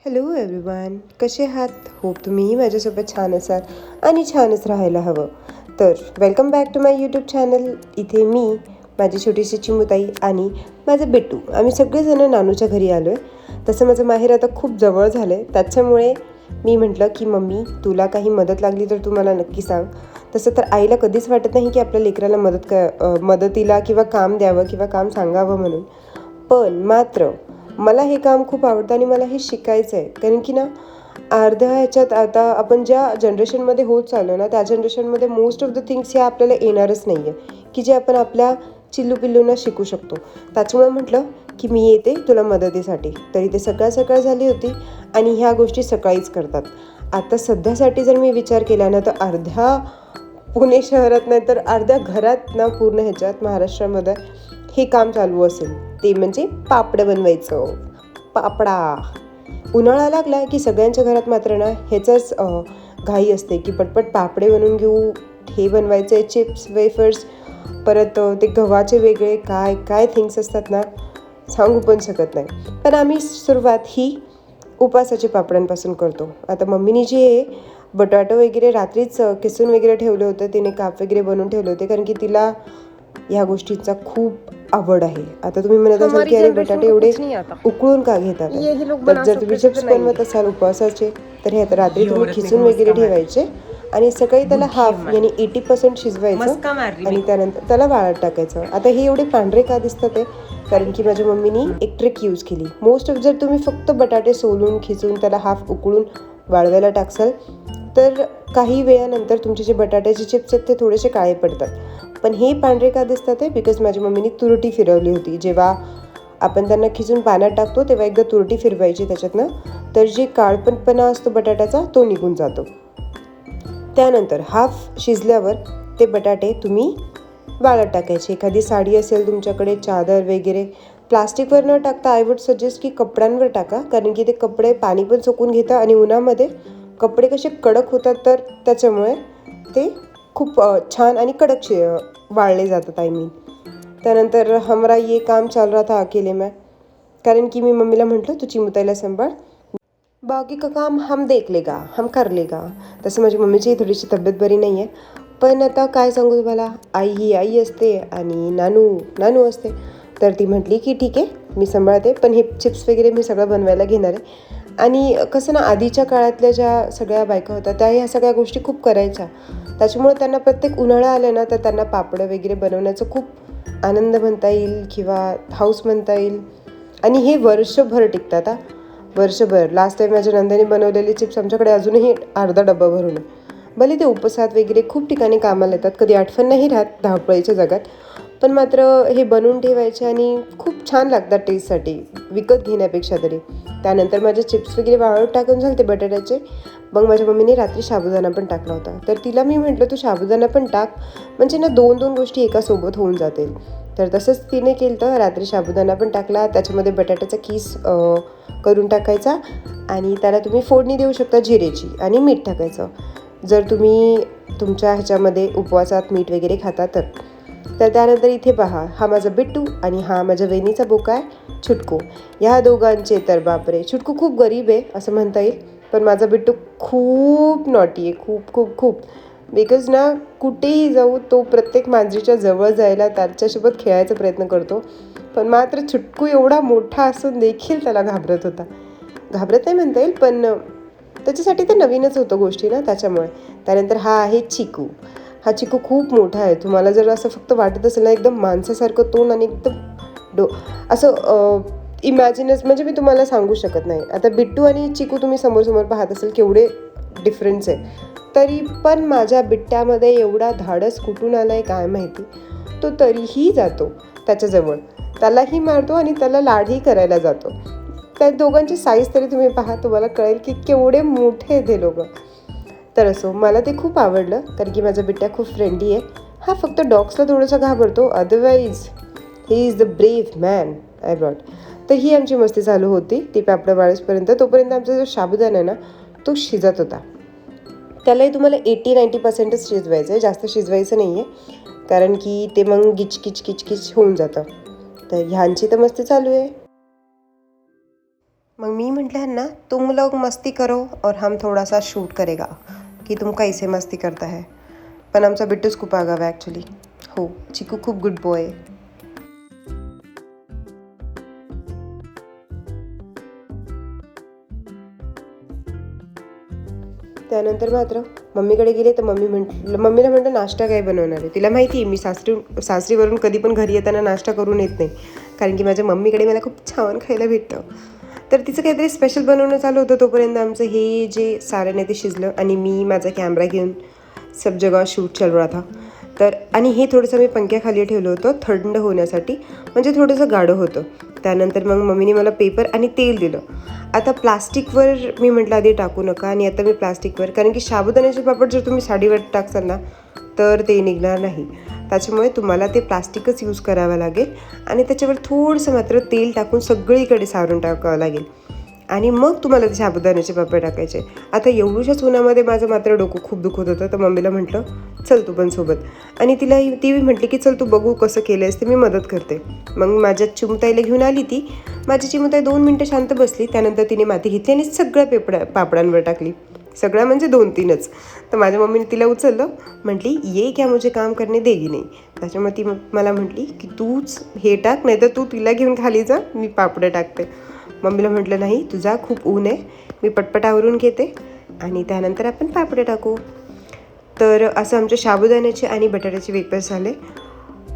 Hello everyone, कसे आहात? Hope तुम्हीही माझ्यासोबत छान असाल आणि छानच राहायला हवं. तर welcome back to my YouTube channel. इथे मी, माझी छोटीशी चिमुताई आणि माझं बिट्टू, आम्ही सगळेजणं नानूच्या घरी आलो आहे. तसं माझं माहेर आता खूप जवळ झालं आहे, त्याच्यामुळे मी म्हटलं की मम्मी, तुला काही मदत लागली तर तू मला नक्की सांग. तसं तर आईला कधीच वाटत नाही की आपल्या लेकराला मदतीला किंवा काम द्यावं किंवा काम सांगावं म्हणून. पण मात्र मला हे काम खूप आवडतं आणि मला हे शिकायचं आहे. कारण की ना, अर्ध्या ह्याच्यात आता आपण ज्या जनरेशनमध्ये होत चाललो ना, त्या जनरेशनमध्ये मोस्ट ऑफ द थिंग्स ह्या आपल्याला येणारच नाही आहे, की जे आपण आपल्या चिल्लू शिकू शकतो. त्याच्यामुळे म्हटलं की मी येते तुला मदतीसाठी. तरी ते सकाळ सकाळ झाली होती आणि ह्या गोष्टी सकाळीच करतात. आता सध्यासाठी जर मी विचार केला ना, तर अर्ध्या पुणे शहरात नाही तर अर्ध्या घरात ना, पूर्ण ह्याच्यात महाराष्ट्रामध्ये हे काम चालू असेल. ते म्हणजे पापड बनवायचं. पापडा उन्हाळा लागला की सगळ्यांच्या घरात मात्र ना ह्याचंच घाई असते की पटपट पापडे बनवून घेऊ, हे बनवायचे, चिप्स वेफर्स, परत ते गव्हाचे वेगळे काय काय थिंग्स असतात ना, सांगू पण शकत नाही. पण आम्ही सुरुवात ही उपासाच्या पापडांपासून करतो. आता मम्मीने जे बटाटो वगैरे रात्रीच किसून वगैरे ठेवले होते, तिने काप वगैरे बनवून ठेवले होते, कारण की तिला ह्या गोष्टींचा खूप आवड आहे. आता तुम्ही म्हणत असाल की अरे बटाटे एवढे उकळून का घेतात? तर जर तुम्ही चिप्स बनवत असाल उपवासाचे, तर हे आता रात्री तुम्ही खिसून वगैरे ठेवायचे आणि सकाळी त्याला हाफ यानी 80% शिजवायचं आणि त्यानंतर त्याला वाळत टाकायचं. आता हे एवढे पांढरे का दिसतात ते? कारण की माझ्या मम्मीनी एक ट्रिक यूज केली. मोस्ट ऑफ जर तुम्ही फक्त बटाटे सोलून खिसून त्याला हाफ उकळून वाळवायला टाकसाल, तर काही वेळानंतर तुमचे जे बटाट्याचे चिप्स आहेत ते थोडेसे काळे पडतात. पण हे पांढरे का दिसतात आहे? बिकॉज माझ्या मम्मीने तुरटी फिरवली होती. जेव्हा आपण त्यांना खिसून पाण्यात टाकतो तेव्हा एकदा तुरटी फिरवायची त्याच्यातनं, तर जे काळपणपणा असतो बटाट्याचा तो निघून जातो. त्यानंतर हाफ शिजल्यावर ते बटाटे तुम्ही वाळत टाकायचे. एखादी साडी असेल तुमच्याकडे, चादर वगैरे, प्लास्टिकवर न टाकता आय वुड सजेस्ट की कपड्यांवर टाका, कारण की ते कपडे पाणी पण सोकून घेतात आणि उन्हामध्ये कपडे कसे कडक होतात, तर त्याच्यामुळे ते खूप छान आणि कडक वाळले जातात. त्यानंतर हमरा ये काम चाल रहा था अकेले में, कारण की मी मम्मीला म्हटलं तू चिमुताईला सांभाळ, बाकी का काम हम देख लेगा, हम कर लेगा. तसं माझी मम्मीची थोडीशी तब्येत बरी नाही आहे, पण आता काय सांगू तुम्हाला, आई ही आई असते आणि नानू नानू असते. तर ती म्हटली की ठीक आहे मी सांभाळते, पण हे चिप्स वगैरे मी सगळं बनवायला घेणार आहे. आणि कसं ना, आधीच्या काळातल्या ज्या सगळ्या बायका होत्या त्या ह्या सगळ्या गोष्टी खूप करायच्या. त्याच्यामुळे त्यांना प्रत्येक उन्हाळा आला ना, तर त्यांना पापडं वगैरे बनवण्याचं खूप आनंद म्हणता येईल किंवा हाऊस म्हणता येईल. आणि हे वर्षभर टिकतात. वर्षभर. लास्ट टाईम माझ्या नंदाने बनवलेले चिप्स आमच्याकडे अजूनही अर्धा डब्बा भरून आहे. भले ते उपसात वगैरे खूप ठिकाणी कामाला येतात, कधी आठवण नाही राहत धावपळीच्या जगात, पण मात्र हे बनवून ठेवायचे आणि खूप छान लागतात टेस्टसाठी, विकत घेण्यापेक्षा तरी. त्यानंतर माझे चिप्स वगैरे वाळत टाकून झाले ते बटाट्याचे. मग माझ्या मम्मीने रात्री साबुदाणा पण टाकला होता, तर तिला मी म्हटलं तू साबुदाणा पण टाक, म्हणजे ना दोन दोन गोष्टी एकासोबत होऊन जातील. तर तसंच तिने केलं, तर रात्री साबुदाणा पण टाकला, त्याच्यामध्ये बटाट्याचा कीस करून टाकायचा आणि त्याला तुम्ही फोडणी देऊ शकता जिरेची, आणि मीठ टाकायचं जर तुम्ही तुमच्या ह्याच्यामध्ये उपवासात मीठ वगैरे खाता तर. त्यानंतर इथे पहा, हा माझा बिट्टू आणि हा माझ्या वहिनीचा बोका आहे छुटकू. ह्या दोघांचे तर बापरे, छुटकू खूप गरीब आहे असं म्हणता येईल, पण माझा बिट्टू खूप नॉटी आहे, खूप खूप खूप. बिकॉज ना, कुठेही जाऊ तो प्रत्येक मांजरीच्या जवळ जायला त्याच्यासोबत खेळायचा प्रयत्न करतो. पण मात्र छुटकू एवढा मोठा असून देखील त्याला घाबरत होता. घाबरत नाही म्हणता येईल, पण त्याच्यासाठी ते नवीनच होतं गोष्टी ना, त्याच्यामुळे. त्यानंतर हा आहे चिकू. हा चिकू खूप मोठा आहे. तुम्हाला जर असं फक्त वाटत असेल ना, एकदम माणसासारखं तोंड आणि एकदम असं इमॅजिनच, म्हणजे मी तुम्हाला सांगू शकत नाही. आता बिट्टू आणि चिकू तुम्ही समोर पाहत असेल केवढे डिफरन्स आहे, तरी पण माझ्या बिट्ट्यामध्ये एवढा धाडस कुठून आला आहे काय माहिती. तो तरीही जातो त्याच्याजवळ, त्यालाही मारतो आणि त्याला लाडही करायला जातो. त्या दोघांची साईज तरी तुम्ही पहा, तुम्हाला कळेल की केवढे मोठे आहेत हे लोक. तर असो, मला ते खूप आवडलं, कारण की माझा बिट्ट्या खूप फ्रेंडली आहे. हा फक्त डॉग्सला थोडासा घाबरतो, otherwise he is the brave man I brought. तर ही आमची मस्ती चालू होती ती पापडं वाळेसपर्यंत. तोपर्यंत आमचा जो साबुदाणा आहे ना, तो शिजत होता. त्यालाही तुम्हाला 80-90%च शिजवायचं आहे, जास्त शिजवायचं नाही आहे, कारण की ते मग किचकिच होऊन जातं. तर ह्यांची तर मस्ती चालू आहे. मग मी म्हटलं ह्यांना तुम लोग मस्ती करो और हम थोड़ा सा शूट करेगा की तुम कैसे मस्ती करता है. पण आमचा बिट्टूच खूप आगाव आहे ॲक्च्युली. हो, चिकू खूप गुड बॉय आहे. त्यानंतर मात्र मम्मीकडे गेले तर मम्मीला म्हटलं नाश्ता काय बनवणार आहे. तिला माहिती आहे मी सासरीवरून कधी पण घरी येताना नाश्ता करून येत नाही, कारण की माझ्या मम्मीकडे मला खूप छान खायला भेटतं. तर तिचं काहीतरी स्पेशल बनवणं चालू होतं. तोपर्यंत आमचं हे जे सारण आहे ते शिजलं आणि मी माझा कॅमेरा घेऊन सब जगह शूट चालू रहा था. तर आणि हे थोडंसं मी पंख्याखाली ठेवलं होतं थंड होण्यासाठी, म्हणजे थोडंसं गाढं होतं. त्यानंतर मग मम्मीने मला पेपर आणि तेल दिलं. आता प्लास्टिकवर मी म्हटलं आधी टाकू नका, आणि आता मी प्लास्टिकवर, कारण की साबुदाण्याचे पापड जर तुम्ही साडीवर टाकसाल ना तर ते निघणार नाही. त्याच्यामुळे तुम्हाला ते प्लास्टिकच यूज करावं लागेल आणि त्याच्यावर थोडंसं मात्र तेल टाकून सगळीकडे सारून टाकावं लागेल आणि मग तुम्हाला ते साबुदाण्याचे पापड टाकायचे. आता एवढ्याशाच उन्हामध्ये माझं मात्र डोकं खूप दुखत होतं. तर मम्मीला म्हटलं चल तू पण सोबत, आणि ती म्हटली की चल तू बघू कसं केलं आहेस ते, मी मदत करते. मग माझ्या चिमुताईला घेऊन आली ती. माझी चिमुताई 2 मिनटं शांत बसली. त्यानंतर तिने माती घेतली आणि सगळ्या पापडांवर टाकली. सगळ्या म्हणजे 2-3च. तर माझ्या मम्मीने तिला उचललं, म्हटली ये क्या मुझे काम करणे देगी नाही. त्याच्यामुळे ती मला म्हटली की तूच हे टाक, नाही तर तू तिला घेऊन खाली जा, मी पापडं टाकते. मम्मीला म्हटलं नाही तुझा खूप ऊन आहे, मी पटपट आवरून घेते आणि त्यानंतर आपण पापडं टाकू. तर असं आमच्या साबुदाण्याचे आणि बटाट्याचे वेपर्स झाले.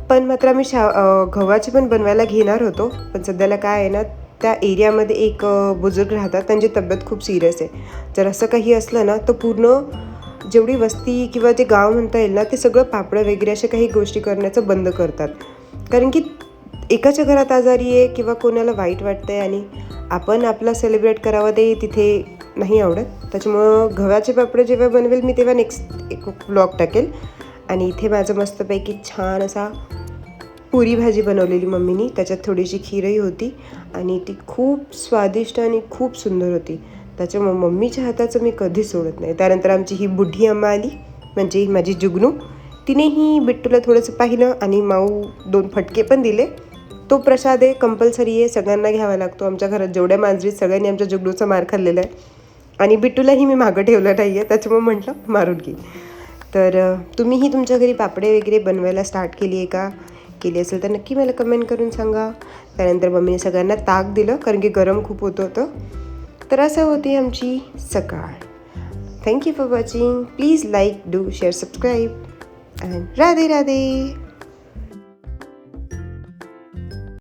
पण मात्र आम्ही गव्हाचे पण बनवायला घेणार होतो, पण सध्याला काय आहे ना, त्या एरियामध्ये एक बुजुर्ग राहतात, त्यांची तब्येत खूप सिरियस आहे. जर असं काही असलं ना तर पूर्ण जेवढी वस्ती किंवा जे गाव म्हणता येईल ना ते सगळं पापडं वगैरे अशा काही गोष्टी करण्याचं बंद करतात, कारण की एकाच्या घरात आजारी आहे किंवा कोणाला वाईट वाटतं आहे आणि आपण आपला सेलिब्रेट करावं ते तिथे नाही आवडत. त्याच्यामुळं गव्हाचे पापड जेव्हा बनवेल मी तेव्हा नेक्स्ट एक व्लॉग टाकेल. आणि इथे माझं मस्तपैकी छान असा पुरी भाजी बनवलेली मम्मीनी, त्याच्यात थोडीशी खीरही होती आणि ती खूप स्वादिष्ट आणि खूप सुंदर होती. त्याच्यामुळे मम्मीच्या हाताचं मी कधीच सोडत नाही. त्यानंतर आमची ही बुढी अम्मा आली, म्हणजे माझी जुगनू. तिनेही बिट्टूला थोडंसं पाहिलं आणि माऊ 2 फटके पण दिले. तो प्रसाद आहे, कंपल्सरी आहे, सगळ्यांना घ्यावा लागतो. आमच्या घरात जेवढ्या मांजरीत सगळ्यांनी आमच्या जुगनूचा मार खाल्लेला आहे आणि बिट्टूलाही मी मागं ठेवलं नाही आहे, त्याच्यामुळे म्हटलं मारून घे. तर तुम्हीही तुमच्या घरी पापडे वगैरे बनवायला स्टार्ट केली आहे का? केली असेल तर नक्की मला कमेंट करून सांगा. त्यानंतर मम्मीने सगळ्यांना ताक दिलं, कारण की गरम खूप होतं. तर असं होती आमची सकाळ. Thank you for watching. Please like, do, share, subscribe and Radhe Radhe.